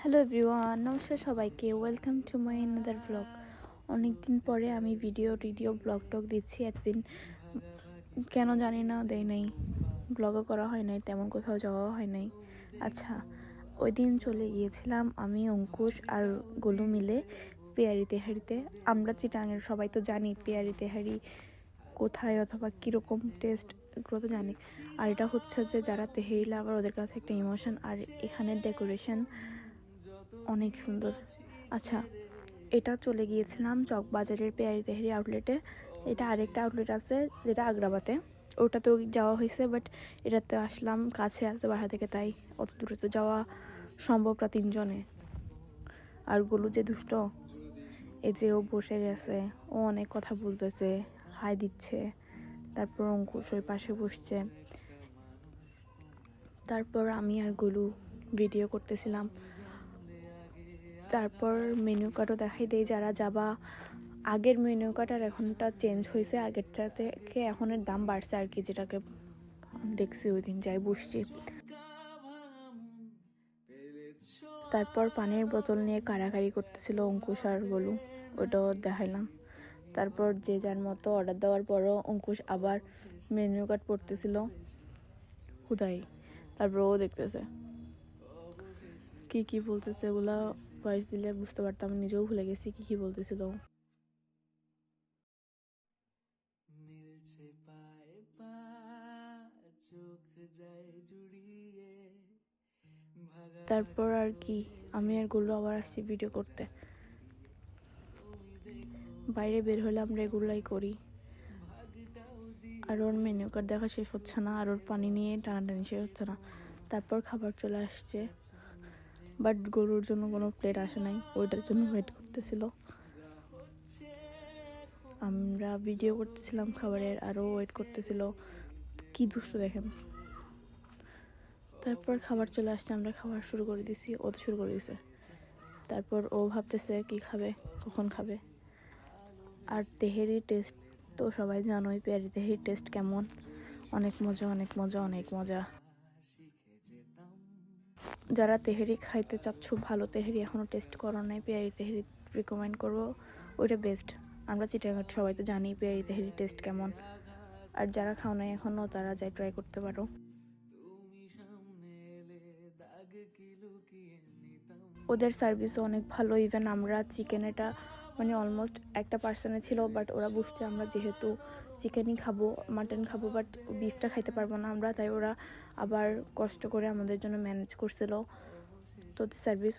Hello everyone, নমস্কার সবাইকে। Welcome to my another blog. অনেক দিন পরে আমি ভিডিও ব্লগ টক দিচ্ছি। এতদিন কেন জানি না দেয় নাই, ব্লগও করা হয় নাই, তেমন কোথাও যাওয়া হয় নাই। আচ্ছা, ওই দিন চলে গিয়েছিলাম আমি, অঙ্কুশ আর গোলু মিলে পেয়ারি তেহারিতে। আমরা চিটাঙের সবাই তো জানি পেয়ারি তেহারি কোথায় অথবা কীরকম টেস্ট, এগুলো তো জানি। আর এটা হচ্ছে যে যারা তেহারি লাভার ওদের কাছে একটা ইমোশন। আর এখানের ডেকোরেশন অনেক সুন্দর। আচ্ছা, এটা চলে গিয়েছিলাম চকবাজারের পেয়ারি তেহারি আউটলেটে। এটা আরেকটা আউটলেট আছে যেটা আগ্রাবাদে, ওটাতেও যাওয়া হয়েছে, বাট এটাতে আসলাম কাছে আছে বাসা থেকে, তাই অত দূরে তো যাওয়া সম্ভব না তিনজনে। আর গোলু যে দুষ্ট, এই যে ও বসে গেছে, ও অনেক কথা বলতেছে, হাই দিচ্ছে। তারপর অঙ্কুশ ওই পাশে বসছে। তারপর আমি আর গোলু ভিডিও করতেছিলাম। তারপর মেনু কার্ডও দেখাই দেই যারা যাবা। আগের মেনু কার্ড আর এখনটা চেঞ্জ হয়েছে, আগেরটা থেকে এখনের দাম বাড়ছে আর কি, যেটাকে দেখছি ওই দিন যাই বসছি। তারপর পানির বোতল নিয়ে কাড়াকাড়ি করতেছিল অঙ্কুশ আর গোলু, ওটাও দেখাইলাম। তারপর যে যার মতো অর্ডার দেওয়ার পরও অঙ্কুশ আবার মেনু কার্ড পড়তেছিল হুদাই। তারপর ও দেখতেছে কি বলতেছে, ওগুলা ভয়েস দিলে বুঝতে পারতাম, নিজেও ভুলে গেছি কি বলতেছিল। তারপর আর কি, আমি আর গোলু আবার আসছি ভিডিও করতে। বাইরে বের হলে আমরা এগুলাই করি। আর ওর মেনু কার্ড দেখা শেষ হচ্ছে না, আর ওর পানি নিয়ে টানাটানি শেষ হচ্ছে না। তারপর খাবার চলে আসছে, বাট গরুর জন্য কোনো প্লেট আসে নাই, ওইটার জন্য ওয়েট করতেছিল। আমরা ভিডিও করতেছিলাম খাবারের, আরও ওয়েট করতেছিল। কি দুষ্ট দেখেন। তারপর খাবার চলে আসছে, আমরা খাবার শুরু করে দিছি, ও তো শুরু করে দিছে। তারপর ও ভাবতেছে কি খাবে, কখন খাবে। আর তেহেরি টেস্ট তো সবাই জানোই, পেয়ারি তেহেরির টেস্ট কেমন। অনেক মজা অনেক মজা অনেক মজা। যারা তেহেরি খাইতে চাচ্ছ, ভালো তেহেরি এখনও টেস্ট করো নাই, পেয়ারি তেহেরি রিকমেন্ড করবো, ওইটা বেস্ট। আমরা চিটাগাং সবাই তো জানি পেয়ারি তেহেরি টেস্ট কেমন। আর যারা খাও নাই এখনও, তারা যাই ট্রাই করতে পারো। ওদের সার্ভিসও অনেক ভালো। ইভেন আমরা চিকেন, এটা মানে অলমোস্ট একটা পার্সনে ছিল, বাট ওরা বুঝতে আমরা যেহেতু চিকেনই খাবো, মাটন খাবো, বাট বিফটা খাইতে পারবো না আমরা, তাই ওরা আবার কষ্ট করে আমাদের জন্য ম্যানেজ করছিল। তো সার্ভিস